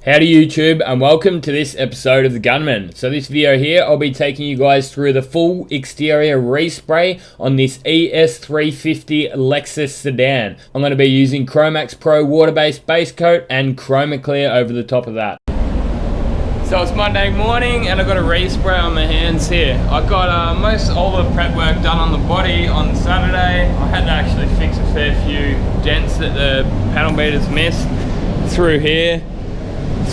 Howdy YouTube, and welcome to this episode of the Gunman. So this video here, I'll be taking you guys through the full exterior respray on this ES350 Lexus sedan. I'm going to be using Cromax Pro water-based base coat and Chroma Clear over the top of that. So it's Monday morning and I've got a respray on my hands here. I got most all the prep work done on the body on Saturday. I had to actually fix a fair few dents that the panel beaters missed through here.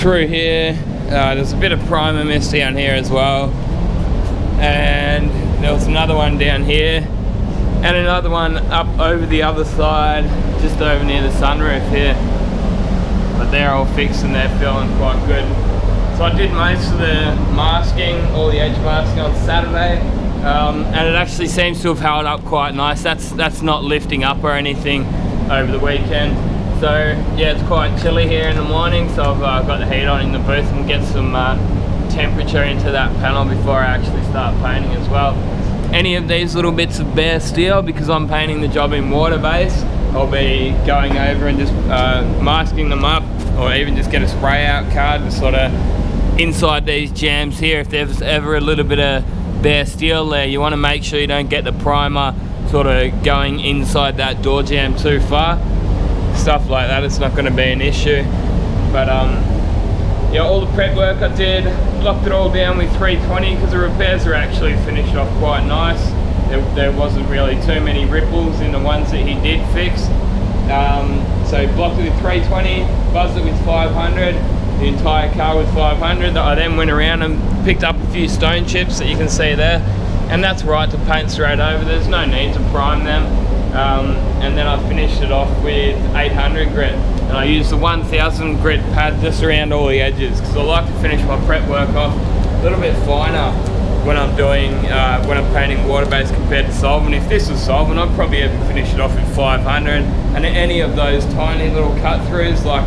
There's a bit of primer mist down here as well, and there was another one down here and another one up over the other side just over near the sunroof here, but they're all fixed and they're feeling quite good. So I did most of the masking, all the edge masking on Saturday, and it actually seems to have held up quite nice. That's not lifting up or anything over the weekend. So yeah, it's quite chilly here in the morning, so I've got the heat on in the booth and get some temperature into that panel before I actually start painting as well. Any of these little bits of bare steel, because I'm painting the job in water base, I'll be going over and just masking them up, or even just get a spray out card to sort of inside these jams here. If there's ever a little bit of bare steel there, you want to make sure you don't get the primer sort of going inside that door jam too far. Stuff like that, it's not going to be an issue. But yeah, all the prep work I did, locked it all down with 320 because the repairs are actually finished off quite nice. There wasn't really too many ripples in the ones that he did fix. So blocked it with 320, buzzed it with 500, the entire car with 500. I then went around and picked up a few stone chips that you can see there, and that's right to paint straight over. There's no need to prime them. And then I finished it off with 800 grit, and I used the 1000 grit pad just around all the edges because I like to finish my prep work off a little bit finer when I'm doing when I'm painting water-based compared to solvent. If this was solvent, I'd probably even finish it off with 500, and any of those tiny little cut throughs like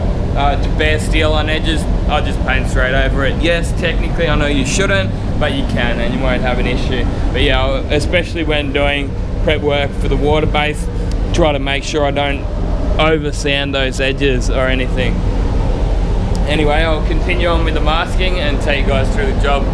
bare steel on edges, I'll just paint straight over it. Yes, technically I know you shouldn't, but you can and you won't have an issue. But yeah, especially when doing prep work for the water base, try to make sure I don't over sand those edges or anything. Anyway, I'll continue on with the masking and take you guys through the job.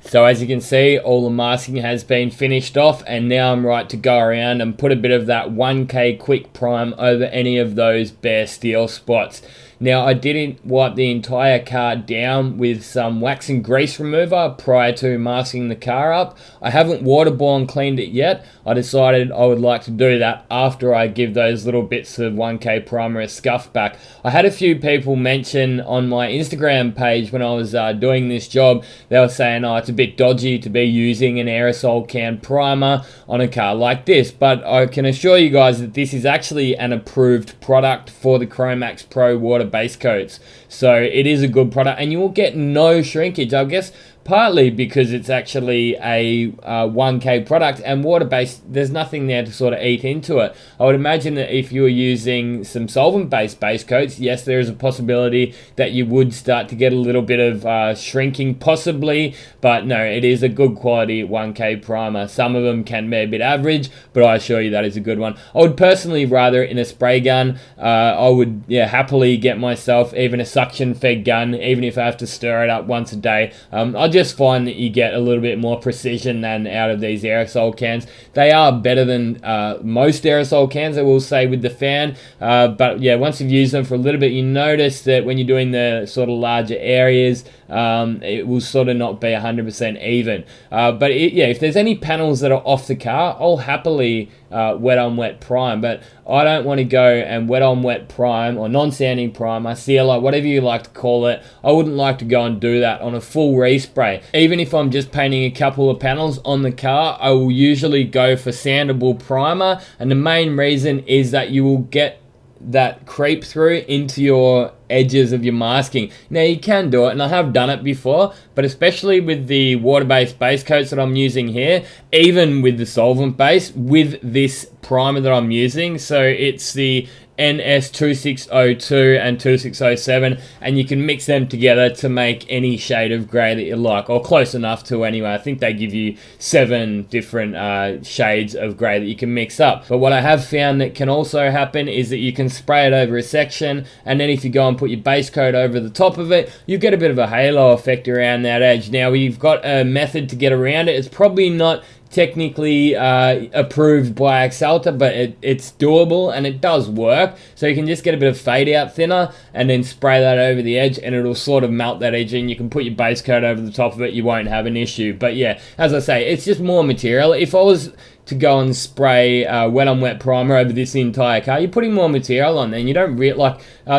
So as you can see, all the masking has been finished off, and now I'm right to go around and put a bit of that 1K quick prime over any of those bare steel spots. Now, I didn't wipe the entire car down with some wax and grease remover prior to masking the car up. I haven't waterborne cleaned it yet. I decided I would like to do that after I give those little bits of 1K primer a scuff back. I had a few people mention on my Instagram page when I was doing this job, they were saying, oh, it's a bit dodgy to be using an aerosol can primer on a car like this, but I can assure you guys that this is actually an approved product for the Cromax Pro water base coats. So it is a good product, and you will get no shrinkage, I guess, partly because it's actually a 1K product, and water-based, there's nothing there to sort of eat into it. I would imagine that if you were using some solvent-based base coats, yes, there is a possibility that you would start to get a little bit of shrinking, possibly, but no, it is a good quality 1K primer. Some of them can be a bit average, but I assure you that is a good one. I would personally rather in a spray gun. I would happily get myself even a suction-fed gun, even if I have to stir it up once a day. I just find that you get a little bit more precision than out of these aerosol cans. They are better than most aerosol cans, I will say, with the fan, but yeah, once you've used them for a little bit, you notice that when you're doing the sort of larger areas, it will sort of not be 100% even. But if there's any panels that are off the car, I'll happily wet on wet prime, but I don't want to go and wet on wet prime or non-sanding primer, sealer, whatever you like to call it. I wouldn't like to go and do that on a full respray. Even if I'm just painting a couple of panels on the car, I will usually go for sandable primer, and the main reason is that you will get that creep through into your edges of your masking. Now you can do it, and I have done it before, but especially with the water-based base coats that I'm using here, even with the solvent base, with this primer that I'm using, so it's the NS2602 and 2607, and you can mix them together to make any shade of grey that you like, or close enough to anyway. I think they give you 7 different shades of grey that you can mix up. But what I have found that can also happen is that you can spray it over a section, and then if you go and put your base coat over the top of it, you get a bit of a halo effect around that edge. Now, we've got a method to get around it. It's probably not technically approved by Axalta, but it's doable and it does work. So you can just get a bit of fade out thinner and then spray that over the edge, and it'll sort of melt that edge in. You can put your base coat over the top of it, you won't have an issue. But yeah, as I say, it's just more material. If I was to go and spray wet on wet primer over this entire car, you're putting more material on there, and you don't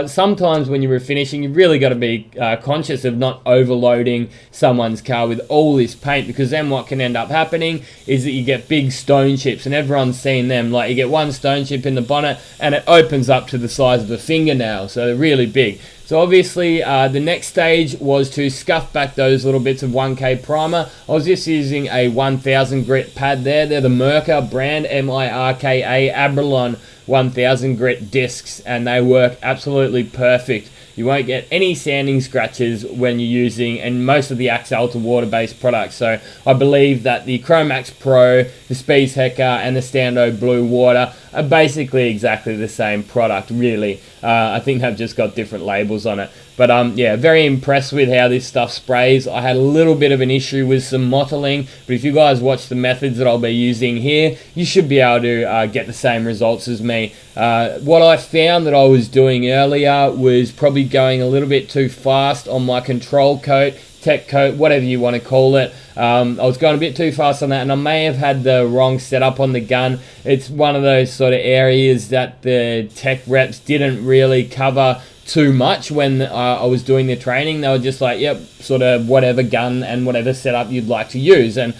sometimes when you're refinishing, you really got to be conscious of not overloading someone's car with all this paint, because then what can end up happening is that you get big stone chips, and everyone's seen them. Like, you get one stone chip in the bonnet and it opens up to the size of a fingernail, so they're really big. So obviously the next stage was to scuff back those little bits of 1K primer. I was just using a 1000 grit pad there. They're the Mirka brand, M-I-R-K-A, Abralon 1000 grit discs, and they work absolutely perfect. You won't get any sanding scratches when you're using, and most of the Axalta water-based products. So I believe that the Cromax Pro, the Speed Hecker, and the Stando Blue Water are basically exactly the same product, really. I think they've just got different labels on it. But yeah, very impressed with how this stuff sprays. I had a little bit of an issue with some mottling, but if you guys watch the methods that I'll be using here, you should be able to get the same results as me. What I found that I was doing earlier was probably going a little bit too fast on my control coat, tech coat, whatever you want to call it. I was going a bit too fast on that, and I may have had the wrong setup on the gun. It's one of those sort of areas that the tech reps didn't really cover too much when I was doing the training. They were just like, yep, sort of whatever gun and whatever setup you'd like to use. And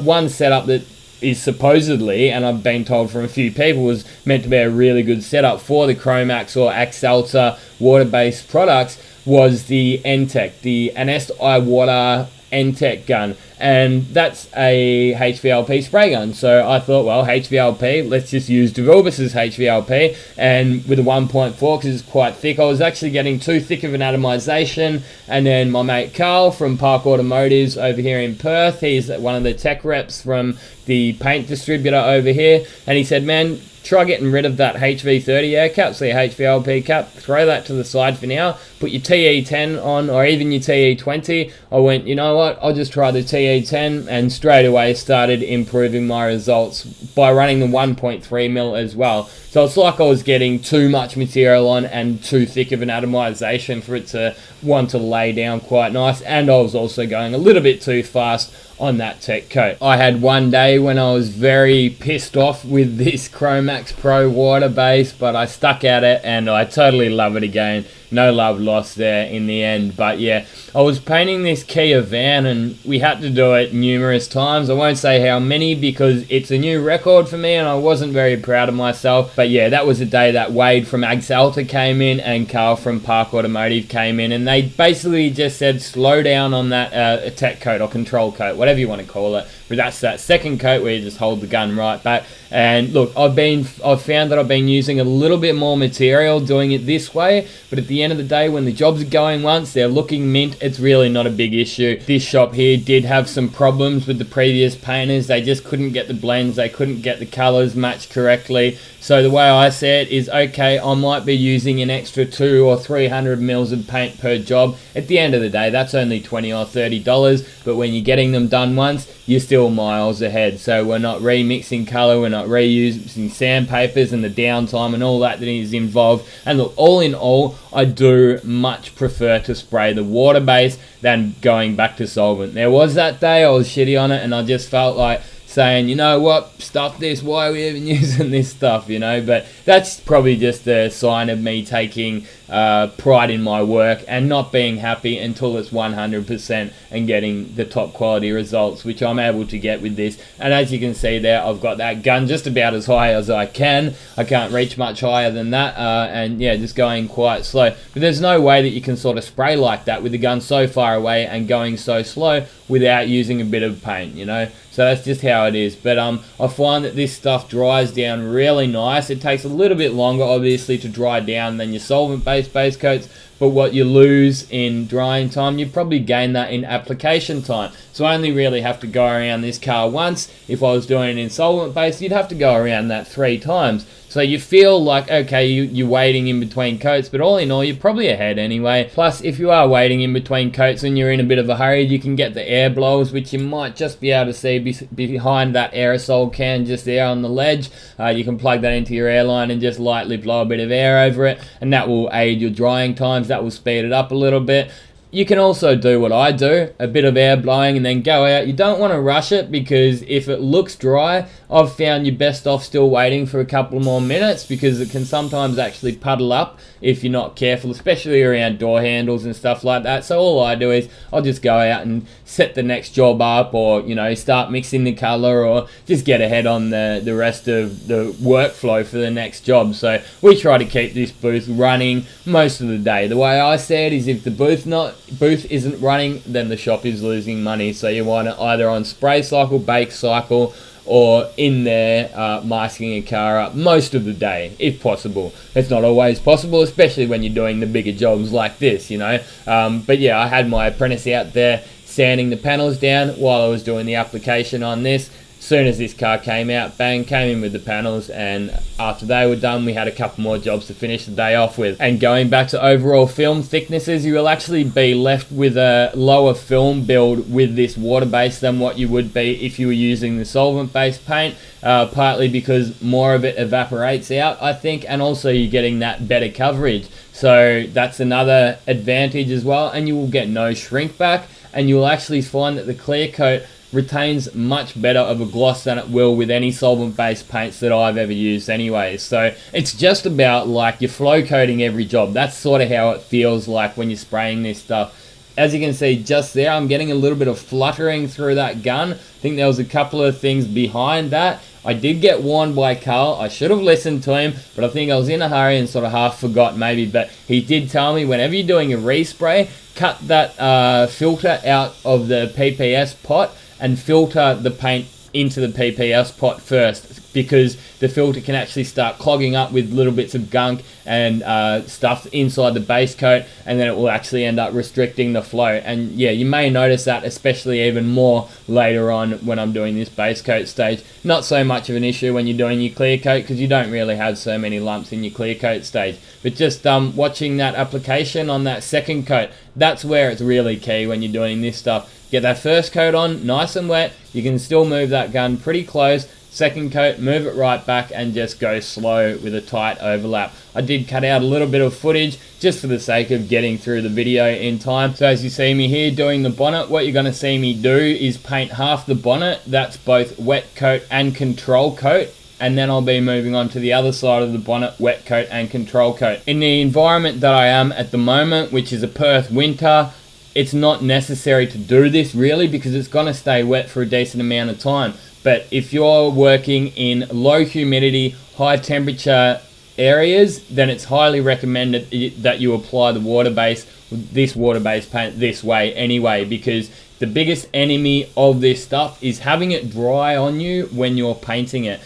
one setup that is supposedly, and I've been told from a few people, was meant to be a really good setup for the Cromax or Axalta water-based products was the NTEC, the Anest iWater NTEC gun, and that's a HVLP spray gun. So I thought, well, HVLP, let's just use DeVilbiss HVLP, and with a 1.4, because it's quite thick. I was actually getting too thick of an atomization, and then my mate Carl from Park Automotives over here in Perth, he's one of the tech reps from the paint distributor over here, and he said, man, try getting rid of that HV30 air cap, so your HVLP cap, throw that to the side for now, put your TE10 on, or even your TE20. I went, you know what, I'll just try the TE10, and straight away started improving my results by running the 1.3mm as well. So it's like I was getting too much material on and too thick of an atomization for it to want to lay down quite nice, and I was also going a little bit too fast on that tech coat. I had one day when I was very pissed off with this Cromax Pro water base, but I stuck at it and I totally love it again. No love lost there in the end. But yeah, I was painting this Kia van and we had to do it numerous times. I won't say how many because it's a new record for me and I wasn't very proud of myself. But yeah, that was the day that Wade from Axalta came in and Carl from Park Automotive came in, and they basically just said slow down on that tech coat or control coat, whatever you want to call it. But that's that second coat where you just hold the gun right back. And look, I've found that I've been using a little bit more material doing it this way, but at the end of the day, when the jobs are going once, they're looking mint, it's really not a big issue. This shop here did have some problems with the previous painters. They just couldn't get the blends, they couldn't get the colors matched correctly. So the way I see it is, okay, I might be using an extra 200 or 300 mils of paint per job. At the end of the day, that's only $20 or $30, but when you're getting them done once, you're still miles ahead. So we're not remixing color, we're not reusing sandpapers and the downtime and all that is involved. And look, all in all, I do much prefer to spray the water base than going back to solvent. There was that day I was shitty on it and I just felt like saying, you know what, stuff this, why are we even using this stuff, you know? But that's probably just a sign of me taking pride in my work and not being happy until it's 100% and getting the top quality results, which I'm able to get with this. And as you can see there, I've got that gun just about as high as I can. I can't reach much higher than that, and yeah, just going quite slow. But there's no way that you can sort of spray like that with the gun so far away and going so slow without using a bit of paint, you know. So that's just how it is. But I find that this stuff dries down really nice. It takes a little bit longer, obviously, to dry down than your solvent-based base coats. But what you lose in drying time, you probably gain that in application time. So I only really have to go around this car once. If I was doing it in solvent-based, you'd have to go around that 3 times. So you feel like, okay, you're waiting in between coats, but all in all, you're probably ahead anyway. Plus, if you are waiting in between coats and you're in a bit of a hurry, you can get the air blowers, which you might just be able to see behind that aerosol can just there on the ledge. You can plug that into your airline and just lightly blow a bit of air over it, and that will aid your drying times. That will speed it up a little bit. You can also do what I do, a bit of air blowing and then go out. You don't want to rush it, because if it looks dry, I've found you're best off still waiting for a couple more minutes, because it can sometimes actually puddle up if you're not careful, especially around door handles and stuff like that. So all I do is I'll just go out and set the next job up, or, you know, start mixing the color, or just get ahead on the rest of the workflow for the next job. So we try to keep this booth running most of the day. The way I see it is, if the booth isn't running, then the shop is losing money. So you want it either on spray cycle, bake cycle, or in there masking a car up most of the day, if possible. It's not always possible, especially when you're doing the bigger jobs like this, you know. But yeah, I had my apprentice out there sanding the panels down while I was doing the application on this. Soon as this car came out, bang, came in with the panels, and after they were done, we had a couple more jobs to finish the day off with. And going back to overall film thicknesses, you will actually be left with a lower film build with this water base than what you would be if you were using the solvent-based paint, partly because more of it evaporates out, I think, and also you're getting that better coverage. So that's another advantage as well, and you will get no shrink back, and you will actually find that the clear coat retains much better of a gloss than it will with any solvent-based paints that I've ever used anyway. So it's just about like you're flow coating every job. That's sort of how it feels like when you're spraying this stuff. As you can see just there, I'm getting a little bit of fluttering through that gun. I think there was a couple of things behind that. I did get warned by Carl. I should have listened to him, but I think I was in a hurry and sort of half forgot maybe. But he did tell me, whenever you're doing a respray, cut that filter out of the PPS pot and filter the paint into the PPS pot first, because the filter can actually start clogging up with little bits of gunk and stuff inside the base coat, and then it will actually end up restricting the flow. And yeah, you may notice that especially even more later on when I'm doing this base coat stage. Not so much of an issue when you're doing your clear coat, because you don't really have so many lumps in your clear coat stage. But just watching that application on that second coat, that's where it's really key when you're doing this stuff. Get that first coat on nice and wet. You can still move that gun pretty close. Second coat, move it right back and just go slow with a tight overlap. I did cut out a little bit of footage just for the sake of getting through the video in time. So as you see me here doing the bonnet, what you're going to see me do is paint half the bonnet. That's both wet coat and control coat. And then I'll be moving on to the other side of the bonnet, wet coat and control coat. In the environment that I am at the moment, which is a Perth winter, it's not necessary to do this really, because it's going to stay wet for a decent amount of time. But if you're working in low humidity, high temperature areas, then it's highly recommended that you apply the this water-based paint this way anyway, because the biggest enemy of this stuff is having it dry on you when you're painting it.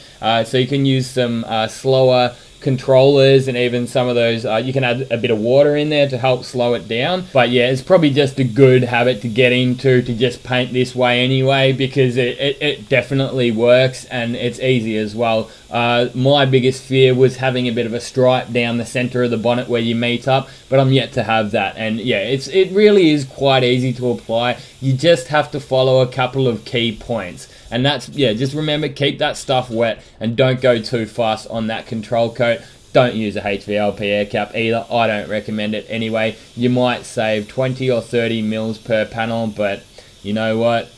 So you can use some slower controllers, and even some of those you can add a bit of water in there to help slow it down. But yeah, it's probably just a good habit to get into, to just paint this way anyway, because it definitely works and it's easy as well. My biggest fear was having a bit of a stripe down the center of the bonnet where you meet up, but I'm yet to have that. And yeah, it really is quite easy to apply. You just have to follow a couple of key points. And that's, yeah, just remember, keep that stuff wet and don't go too fast on that control coat. Don't use a HVLP air cap either. I don't recommend it anyway. You might save 20 or 30 mils per panel, but you know what?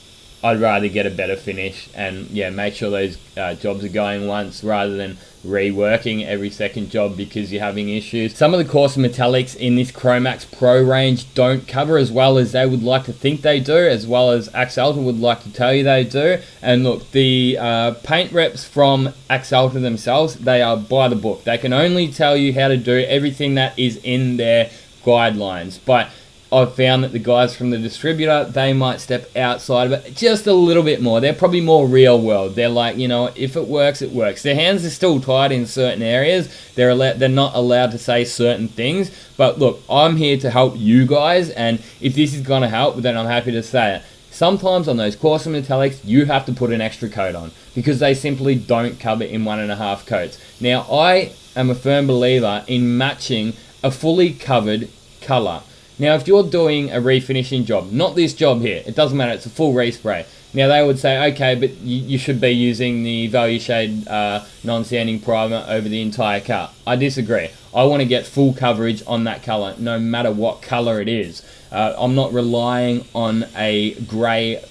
I'd rather get a better finish and yeah, make sure those jobs are going once rather than reworking every second job because you're having issues. Some of the coarser metallics in this Cromax Pro range don't cover as well as they would like to think they do, as well as Axalta would like to tell you they do. And look, the paint reps from Axalta themselves, they are by the book. They can only tell you how to do everything that is in their guidelines, but I've found that the guys from the distributor, they might step outside of it just a little bit more. They're probably more real world. They're like, you know, if it works, it works. Their hands are still tied in certain areas. They're not allowed to say certain things. But look, I'm here to help you guys, and if this is going to help, then I'm happy to say it. Sometimes on those coarser metallics, you have to put an extra coat on because they simply don't cover in 1.5 coats. Now, I am a firm believer in matching a fully covered color. Now, if you're doing a refinishing job, not this job here, it doesn't matter, it's a full respray. Now, they would say, okay, but you should be using the value shade non-sanding primer over the entire car. I disagree. I want to get full coverage on that color, no matter what color it is. I'm not relying on a grey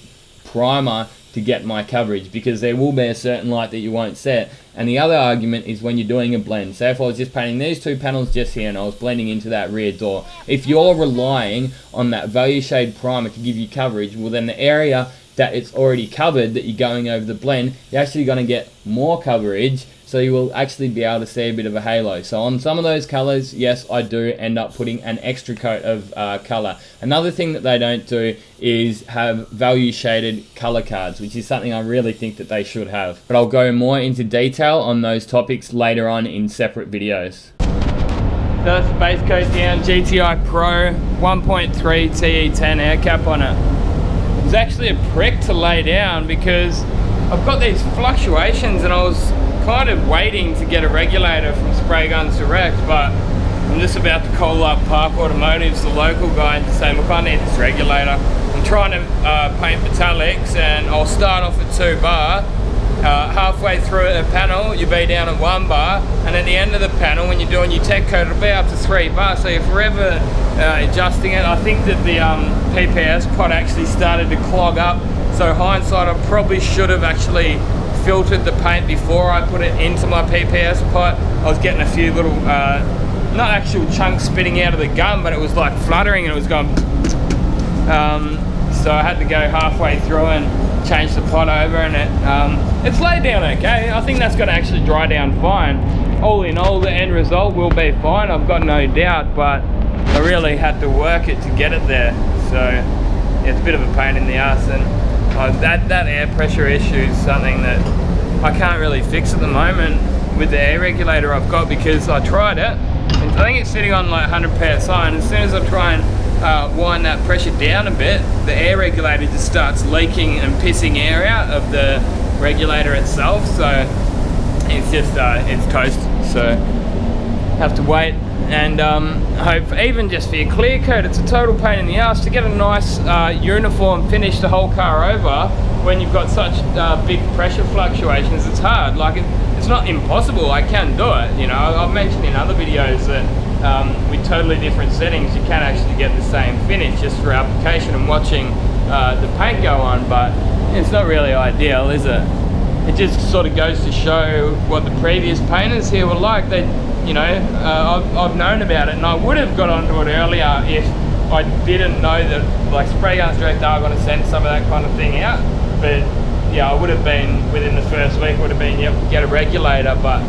primer to get my coverage because there will be a certain light that you won't set. And the other argument is when you're doing a blend. Say if I was just painting these two panels just here and I was blending into that rear door. If you're relying on that value shade primer to give you coverage, well then the area that it's already covered that you're going over the blend, you're actually going to get more coverage, so you will actually be able to see a bit of a halo. So on some of those colors, yes, I do end up putting an extra coat of color. Another thing that they don't do is have value shaded color cards, which is something I really think that they should have. But I'll go more into detail on those topics later on in separate videos. So that's the base coat down, GTI Pro, 1.3 TE10 air cap on it. It's actually a prick to lay down because I've got these fluctuations and I was kind of waiting to get a regulator from Spray Guns Direct, but I'm just about to call up Park Automotives, the local guy, and say, look, I need this regulator. I'm trying to paint metallics and I'll start off at 2 bar. Halfway through a panel, you'll be down at 1 bar, and at the end of the panel, when you're doing your tech coat, it'll be up to 3 bars, so you're forever adjusting it. I think that the PPS pot actually started to clog up, so hindsight, I probably should have actually filtered the paint before I put it into my PPS pot. I was getting a few little, not actual chunks spitting out of the gun, but it was like fluttering and it was going, so I had to go halfway through and change the pot over, and it's laid down okay. I think that's going to actually dry down fine. All in all, the end result will be fine, I've got no doubt, but I really had to work it to get it there. So yeah, it's a bit of a pain in the ass, and that air pressure issue is something that I can't really fix at the moment with the air regulator I've got, because I tried it and I think it's sitting on like 100 psi, and as soon as I try and wind that pressure down a bit, the air regulator just starts leaking and pissing air out of the regulator itself, so it's just it's toast. So have to wait and hope, even just for your clear coat, it's a total pain in the ass to get a nice uniform finish the whole car over when you've got such big pressure fluctuations. It's hard. Like it's not impossible, I can do it, you know. I've mentioned in other videos that with totally different settings you can actually get the same finish just through application and watching the paint go on, but it's not really ideal, is it? It just sort of goes to show what the previous painters here were like. They, you know, I've known about it, and I would have got onto it earlier if I didn't know that like Spray Guns Direct are going to send some of that kind of thing out. But yeah, I would have been, within the first week, would have been, yep, get a regulator. But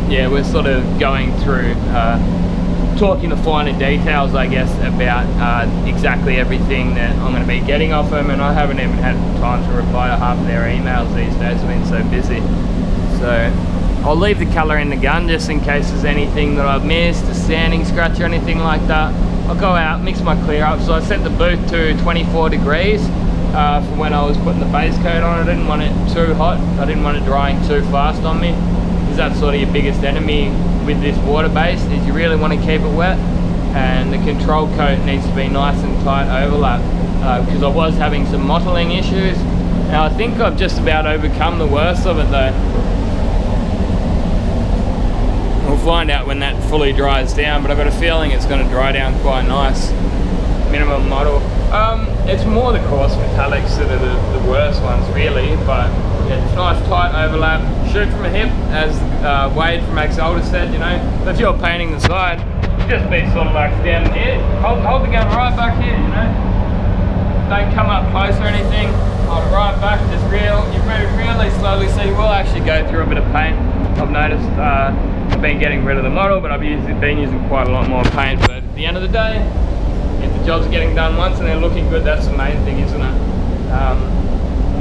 yeah, we're sort of going through talking the finer details, I guess, about exactly everything that I'm going to be getting off them, and I haven't even had time to reply to half of their emails these days. I've been so busy. So I'll leave the colour in the gun just in case there's anything that I've missed, a sanding scratch or anything like that. I'll go out, mix my clear up. So I set the booth to 24 degrees for when I was putting the base coat on. I didn't want it too hot. I didn't want it drying too fast on me, because that's sort of your biggest enemy with this water base, is you really want to keep it wet, and the control coat needs to be nice and tight overlap, because I was having some mottling issues. Now I think I've just about overcome the worst of it though. We'll find out when that fully dries down, but I've got a feeling it's going to dry down quite nice. Minimum model. It's more the coarse metallics that are the worst ones really, but yeah, it's nice tight overlap, shoot from a hip, as Wade from Axalta said, you know. So if you're painting the side, just be sort of like down here, hold the gun right back here, you know. Don't come up close or anything, hold it right back, just you move really slowly, so you will actually go through a bit of paint. I've noticed I've been getting rid of the model, but I've been using quite a lot more paint, but at the end of the day, if the jobs are getting done once and they're looking good, that's the main thing, isn't it?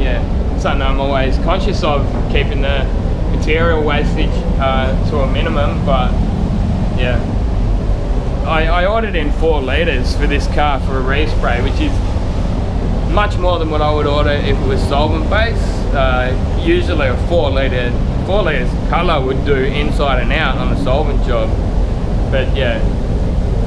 Yeah, something I'm always conscious of, keeping the material wastage to a minimum, but yeah. I ordered in 4 litres for this car for a respray, which is much more than what I would order if it was solvent based. Usually a 4 litres colour would do inside and out on a solvent job, but yeah,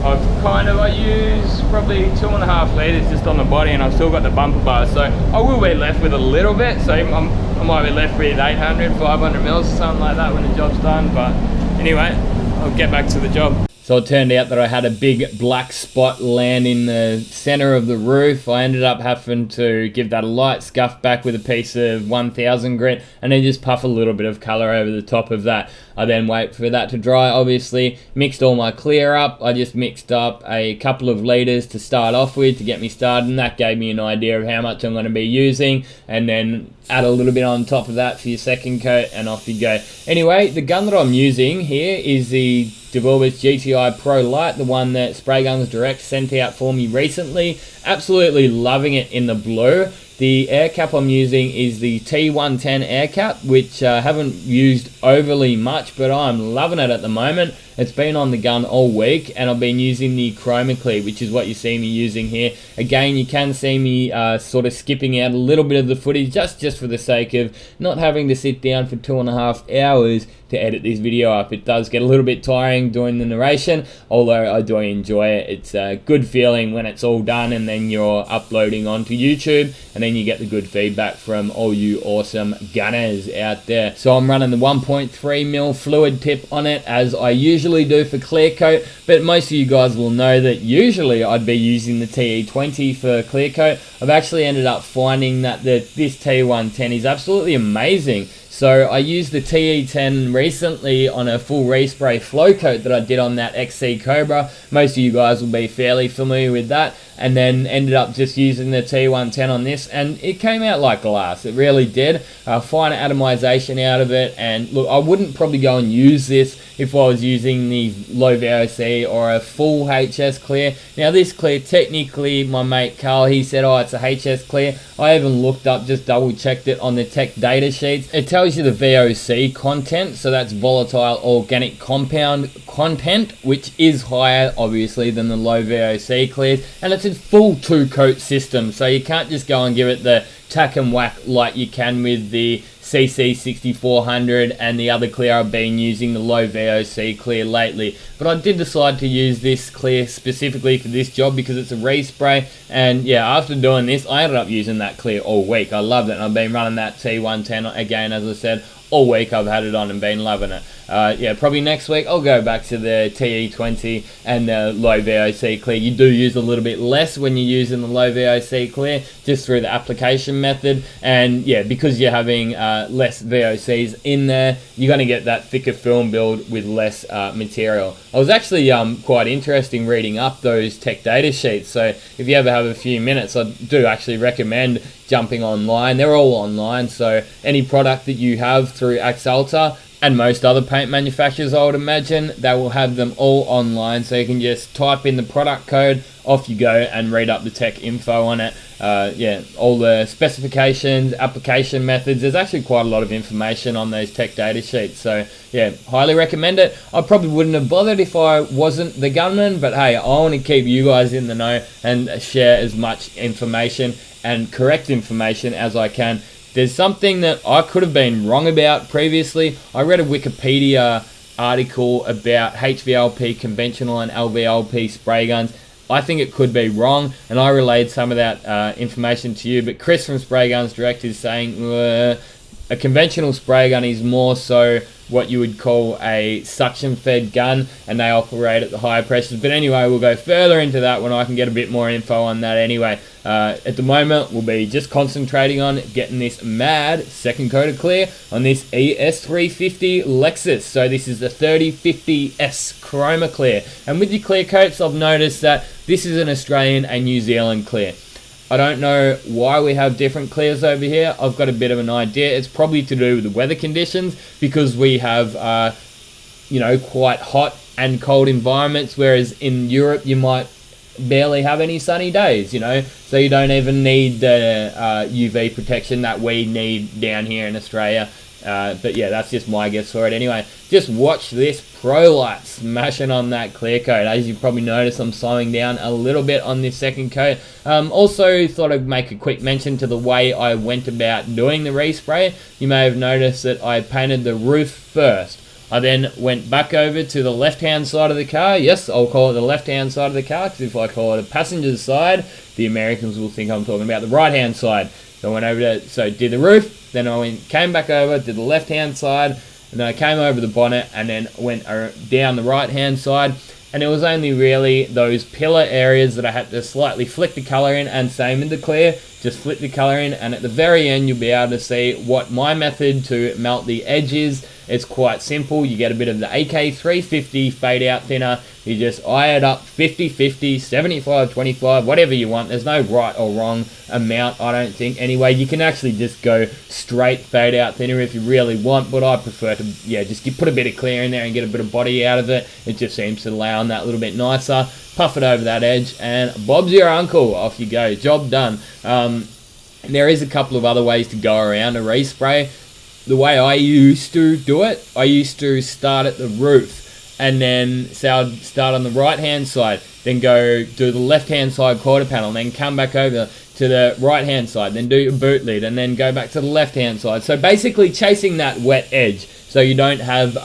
I use probably 2.5 litres just on the body, and I've still got the bumper bars, so I will be left with a little bit, so I might be left with 800, 500 mils or something like that when the job's done, but anyway, I'll get back to the job. So it turned out that I had a big black spot land in the center of the roof. I ended up having to give that a light scuff back with a piece of 1000 grit and then just puff a little bit of color over the top of that. I then wait for that to dry, obviously, mixed all my clear up. I just mixed up a couple of litres to start off with to get me started, and that gave me an idea of how much I'm going to be using, and then add a little bit on top of that for your second coat, and off you go. Anyway, the gun that I'm using here is the DeVilbiss GTI Pro Lite, the one that Spray Guns Direct sent out for me recently. Absolutely loving it in the blue. The air cap I'm using is the T110 air cap, which I haven't used overly much, but I'm loving it at the moment. It's been on the gun all week, and I've been using the Chroma Clear, which is what you see me using here. Again, you can see me sort of skipping out a little bit of the footage just for the sake of not having to sit down for 2.5 hours to edit this video up. It does get a little bit tiring doing the narration, although I do enjoy it. It's a good feeling when it's all done and then you're uploading onto YouTube, and then you get the good feedback from all you awesome gunners out there. So I'm running the 1.3mm fluid tip on it, as I usually do for clear coat, but most of you guys will know that usually I'd be using the TE20 for clear coat. I've actually ended up finding that this T110 is absolutely amazing. So I used the TE10 recently on a full respray flow coat that I did on that XC Cobra. Most of you guys will be fairly familiar with that. And then ended up just using the T110 on this, and it came out like glass. It really did. Fine atomization out of it, and look, I wouldn't probably go and use this if I was using the low VOC or a full HS clear. Now this clear, technically, my mate Carl, he said, oh, it's a HS clear. I even looked up, just double checked it on the tech data sheets. It tells you the VOC content, so that's volatile organic compound content, which is higher obviously than the low VOC clears, and it's a full 2-coat system, so you can't just go and give it the tack and whack like you can with the CC6400 and the other clear I've been using, the low VOC clear lately. But I did decide to use this clear specifically for this job because it's a respray, and yeah, after doing this I ended up using that clear all week. I loved it, and I've been running that T110 again, as I said, all week. I've had it on and been loving it. Yeah, probably next week I'll go back to the TE20 and the low VOC clear. You do use a little bit less when you're using the low VOC clear, just through the application method, and yeah, because you're having less VOCs in there, you're going to get that thicker film build with less material. I was actually quite interesting reading up those tech data sheets, so if you ever have a few minutes, I do actually recommend jumping online. They're all online, so any product that you have through Axalta and most other paint manufacturers, I would imagine, they will have them all online, so you can just type in the product code, off you go, and read up the tech info on it. Yeah, all the specifications, application methods. There's actually quite a lot of information on those tech data sheets, so yeah, highly recommend it. I probably wouldn't have bothered if I wasn't the gunman, but hey, I want to keep you guys in the know and share as much information and correct information as I can. There's something that I could have been wrong about previously. I read a Wikipedia article about HVLP conventional and LVLP spray guns. I think it could be wrong, and I relayed some of that information to you, but Chris from Spray Guns Direct is saying A conventional spray gun is more so what you would call a suction fed gun, and they operate at the higher pressures. But anyway, we'll go further into that when I can get a bit more info on that anyway. At the moment, we'll be just concentrating on getting this mad second coat of clear on this ES350 Lexus. So this is the 3050S Chroma Clear. And with your clear coats, I've noticed that this is an Australian and New Zealand clear. I don't know why we have different clears over here. I've got a bit of an idea. It's probably to do with the weather conditions, because we have, you know, quite hot and cold environments, whereas in Europe you might barely have any sunny days, you know, so you don't even need the UV protection that we need down here in Australia. But yeah, that's just my guess for it anyway. Just watch this pro light smashing on that clear coat. As you probably noticed, I'm slowing down a little bit on this second coat. Also thought I'd make a quick mention to the way I went about doing the respray. You may have noticed that I painted the roof first. I then went back over to the left-hand side of the car. Yes, I'll call it the left-hand side of the car, because if I call it a passenger's side, the Americans will think I'm talking about the right-hand side. So I went over to, so did the roof, then I came back over, did the left-hand side, and then I came over the bonnet, and then went down the right-hand side. And it was only really those pillar areas that I had to slightly flick the colour in, and same with the clear, just flick the colour in, and at the very end you'll be able to see what my method to melt the edge is. It's quite simple. You get a bit of the AK350 fade out thinner, you just eye it up 50-50, 75-25, whatever you want. There's no right or wrong amount, I don't think. Anyway, you can actually just go straight fade out thinner if you really want, but I prefer to, yeah, just put a bit of clear in there and get a bit of body out of it. It just seems to lay on that a little bit nicer. Puff it over that edge, and Bob's your uncle. Off you go. Job done. There is a couple of other ways to go around a respray. The way I used to do it, I used to start at the roof, and then say I'd start on the right hand side, then go do the left hand side quarter panel, then come back over to the right hand side, then do your boot lid, and then go back to the left hand side. So basically chasing that wet edge, so you don't have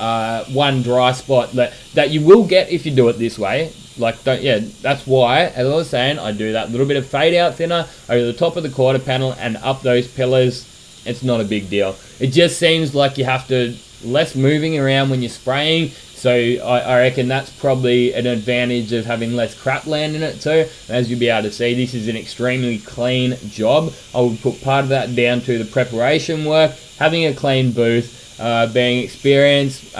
one dry spot that you will get if you do it this way. Like, that's why, as I was saying, I do that little bit of fade out thinner over the top of the quarter panel and up those pillars. It's not a big deal. It just seems like you have to less moving around when you're spraying, so I reckon that's probably an advantage of having less crap land in it too. As you'll be able to see, this is an extremely clean job. I would put part of that down to the preparation work, having a clean booth, being experienced,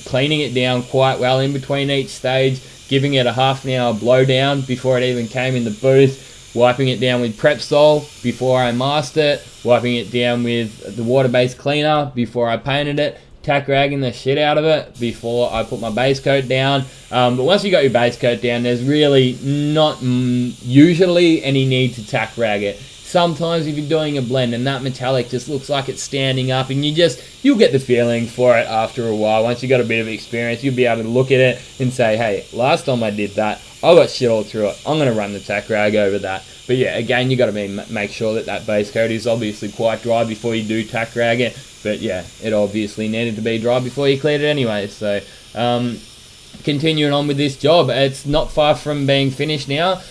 cleaning it down quite well in between each stage, giving it a half an hour blow down before it even came in the booth, wiping it down with Prep Sol before I masked it, wiping it down with the water-based cleaner before I painted it, tack ragging the shit out of it before I put my base coat down. But once you got your base coat down, there's really not usually any need to tack rag it. Sometimes if you're doing a blend and that metallic just looks like it's standing up, and you'll get the feeling for it after a while. Once you got a bit of experience, you'll be able to look at it and say, hey, last time I did that, I got shit all through it. I'm going to run the tack rag over that. But yeah, again, you got to make sure that base coat is obviously quite dry before you do tack rag it. But yeah, it obviously needed to be dry before you cleared it anyway. So continuing on with this job, it's not far from being finished now.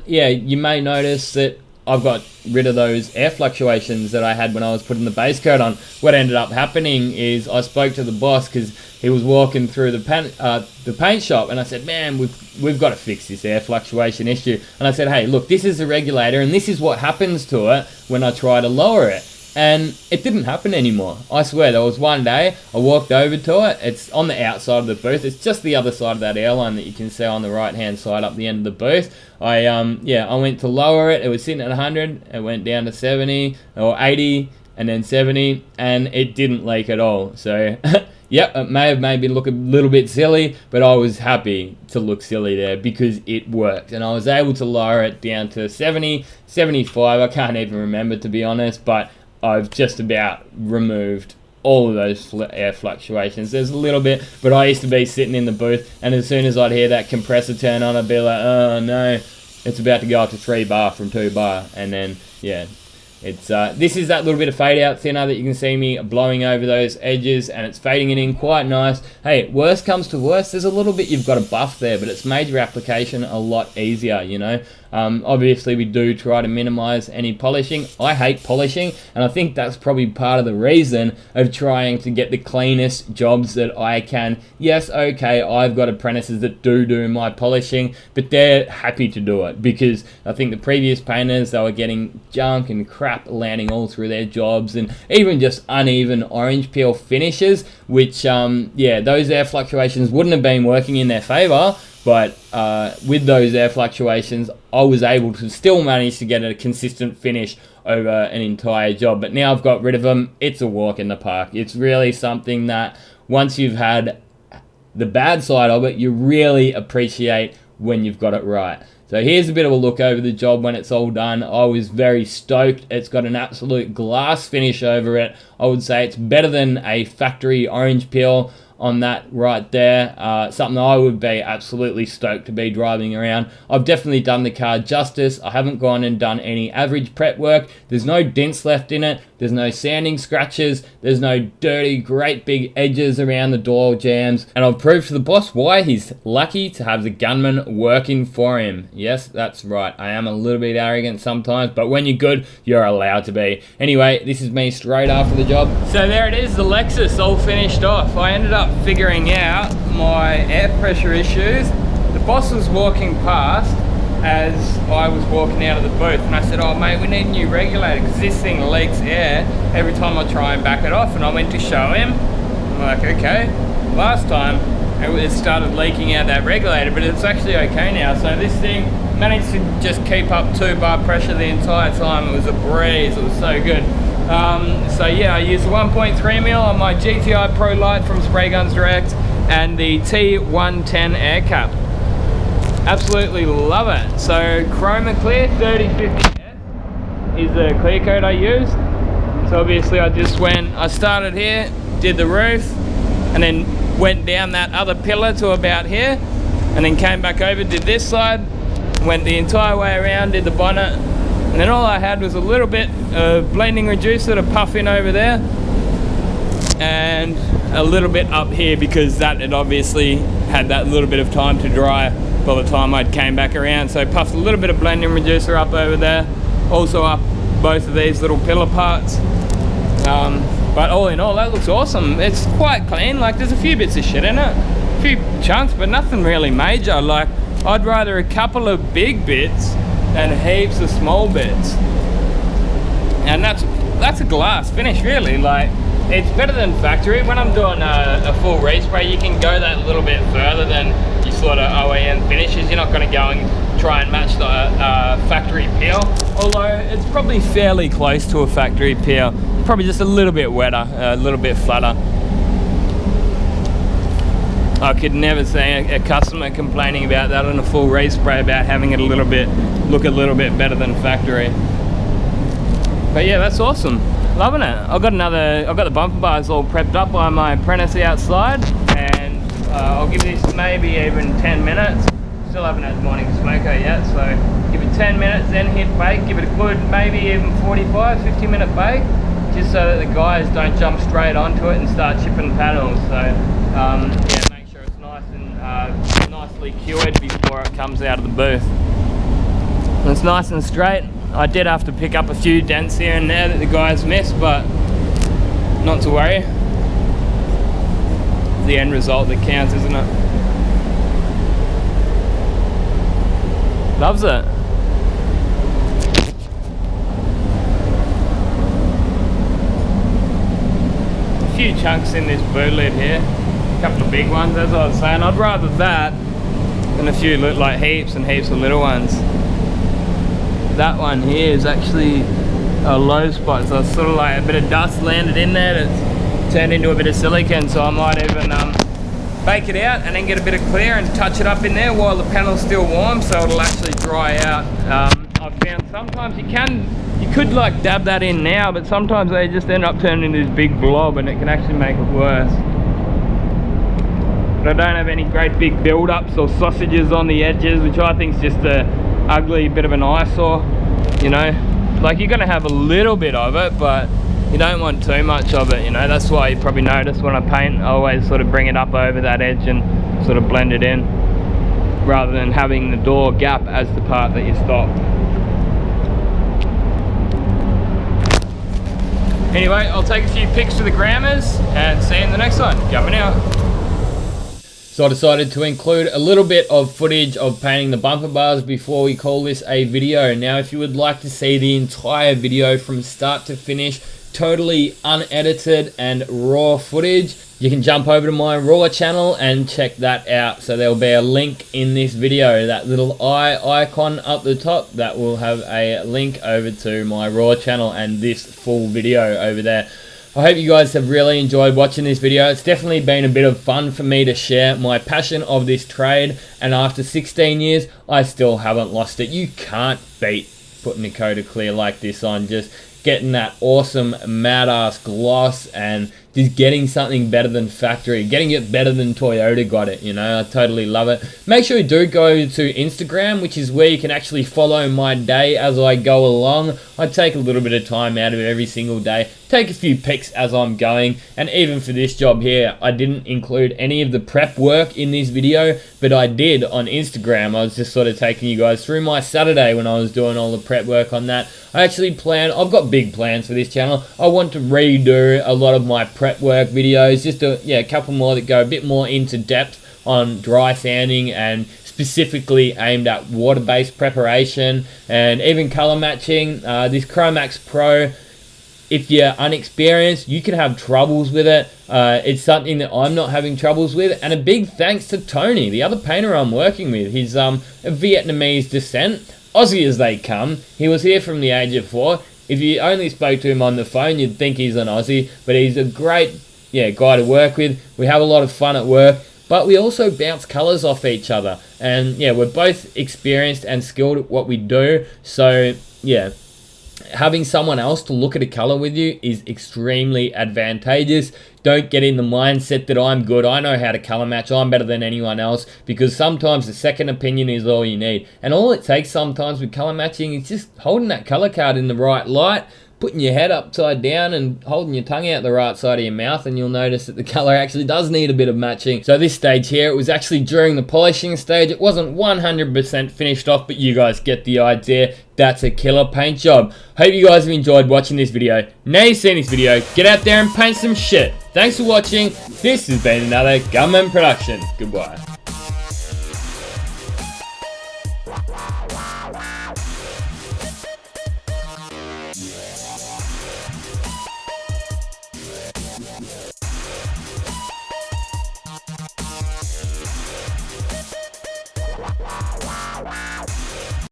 You may notice that I've got rid of those air fluctuations that I had when I was putting the base coat on. What ended up happening is I spoke to the boss, because he was walking through the paint shop, and I said, man, we've got to fix this air fluctuation issue. And I said, hey, look, this is the regulator, and this is what happens to it when I try to lower it. And it didn't happen anymore. I swear, there was one day I walked over to it. It's on the outside of the booth. It's just the other side of that airline that you can see on the right hand side up the end of the booth. I went to lower it. It was sitting at 100. It went down to 70 or 80 and then 70, and it didn't leak at all. So yep, it may have made me look a little bit silly, but I was happy to look silly there because it worked. And I was able to lower it down to 70, 75. I can't even remember, to be honest, but I've just about removed all of those air fluctuations. There's a little bit, but I used to be sitting in the booth, and as soon as I'd hear that compressor turn on, I'd be like, oh no, it's about to go up to 3 bar from 2 bar. And then, yeah, it's this is that little bit of fade out thinner that you can see me blowing over those edges, and it's fading it in quite nice. Hey, worst comes to worst, there's a little bit you've got to buff there, but it's made your application a lot easier, you know. Obviously we do try to minimize any polishing. I hate polishing, and I think that's probably part of the reason of trying to get the cleanest jobs that I can. Yes, okay, I've got apprentices that do my polishing, but they're happy to do it because I think the previous painters, they were getting junk and crap landing all through their jobs, and even just uneven orange peel finishes, which yeah, those air fluctuations wouldn't have been working in their favor. But with those air fluctuations, I was able to still manage to get a consistent finish over an entire job. But now I've got rid of them, it's a walk in the park. It's really something that once you've had the bad side of it, you really appreciate when you've got it right. So here's a bit of a look over the job when it's all done. I was very stoked. It's got an absolute glass finish over it. I would say it's better than a factory orange peel on that right there. Something I would be absolutely stoked to be driving around. I've definitely done the car justice. I haven't gone and done any average prep work. There's no dents left in it. There's no sanding scratches. There's no dirty, great big edges around the door jambs. And I've proved to the boss why he's lucky to have the Gunman working for him. Yes, that's right. I am a little bit arrogant sometimes, but when you're good, you're allowed to be. Anyway, this is me straight after the job. So there it is, the Lexus all finished off. I ended up figuring out my air pressure issues. The boss was walking past as I was walking out of the booth, and I said, oh mate, we need a new regulator because this thing leaks air every time I try and back it off. And I went to show him. I'm like, okay, last time it started leaking out that regulator, but it's actually okay now. So this thing managed to just keep up 2 bar pressure the entire time. It was a breeze, it was so good. So yeah, I used 1.3mm on my GTI Pro Lite from Spray Guns Direct and the T110 air cap. Absolutely love it. So Chroma Clear 3050S is the clear coat I used. So obviously I started here, did the roof, and then went down that other pillar to about here, and then came back over, did this side, went the entire way around, did the bonnet, and then all I had was a little bit of blending reducer to puff in over there, and a little bit up here because that had obviously had that little bit of time to dry by the time I'd came back around. So puffed a little bit of blending reducer up over there, also up both of these little pillar parts. But all in all, that looks awesome. It's quite clean. Like, there's a few bits of shit in it, a few chunks, but nothing really major. Like, I'd rather a couple of big bits than heaps of small bits. And that's a glass finish, really. Like, it's better than factory. When I'm doing a full respray, you can go that little bit further than your sort of OEM finishes. You're not going to go and try and match the factory peel, although it's probably fairly close to a factory peel. Probably just a little bit wetter, a little bit flatter. I could never see a customer complaining about that on a full respray, about having it look a little bit better than factory. But yeah, that's awesome. Loving it. I've got the bumper bars all prepped up by my apprentice outside, and I'll give this maybe even 10 minutes. Still haven't had morning smoker yet, so give it 10 minutes, then hit bake. Give it a good maybe even 45, 50-minute bake, just so that the guys don't jump straight onto it and start chipping panels. So yeah, make sure it's nice and nicely cured before it comes out of the booth. And it's nice and straight. I did have to pick up a few dents here and there that the guys missed, but not to worry. It's the end result that counts, isn't it? Loves it. A few chunks in this boot lid here, a couple of big ones, as I was saying. I'd rather that than a few like heaps and heaps of little ones. That one here is actually a low spot, so it's sort of like a bit of dust landed in there that's turned into a bit of silicone, so I might even bake it out and then get a bit of clear and touch it up in there while the panel's still warm, so it'll actually dry out. I've found sometimes you could like dab that in now, but sometimes they just end up turning into this big blob and it can actually make it worse. But I don't have any great big build-ups or sausages on the edges, which I think is just a ugly bit of an eyesore, you know. Like, you're gonna have a little bit of it, but you don't want too much of it, you know. That's why you probably notice when I paint, I always sort of bring it up over that edge and sort of blend it in. rather than having the door gap as the part that you stop. Anyway, I'll take a few pics for the grammars and see you in the next one. Coming out. So I decided to include a little bit of footage of painting the bumper bars before we call this a video. Now, if you would like to see the entire video from start to finish, totally unedited and raw footage, you can jump over to my Raw channel and check that out. So there'll be a link in this video, that little eye icon up the top, that will have a link over to my Raw channel and this full video over there. I hope you guys have really enjoyed watching this video. It's definitely been a bit of fun for me to share my passion of this trade, and after 16 years, I still haven't lost it. You can't beat putting a coat of clear like this on, just getting that awesome matte ass gloss and just getting something better than factory, getting it better than Toyota got it, you know. I totally love it. Make sure you do go to Instagram, which is where you can actually follow my day as I go along. I take a little bit of time out of it every single day, take a few pics as I'm going, and even for this job here, I didn't include any of the prep work in this video, but I did on Instagram. I was just sort of taking you guys through my Saturday when I was doing all the prep work on that. I actually I've got big plans for this channel. I want to redo a lot of my prep work videos, just a couple more that go a bit more into depth on dry sanding and specifically aimed at water-based preparation and even color matching. This Cromax Pro, if you're unexperienced, you can have troubles with it. It's something that I'm not having troubles with, and a big thanks to Tony, the other painter I'm working with. He's of Vietnamese descent, Aussie as they come. He was here from the age of 4. If you only spoke to him on the phone, you'd think he's an Aussie, but he's a great guy to work with. We have a lot of fun at work, but we also bounce colours off each other. And yeah, we're both experienced and skilled at what we do. So yeah, having someone else to look at a colour with you is extremely advantageous. Don't get in the mindset that I'm good, I know how to colour match, I'm better than anyone else, because sometimes a second opinion is all you need. And all it takes sometimes with colour matching is just holding that colour card in the right light, putting your head upside down and holding your tongue out the right side of your mouth, and you'll notice that the colour actually does need a bit of matching. So this stage here, it was actually during the polishing stage. It wasn't 100% finished off, but you guys get the idea. That's a killer paint job. Hope you guys have enjoyed watching this video. Now you've seen this video, get out there and paint some shit. Thanks for watching. This has been another Gunman production. Goodbye.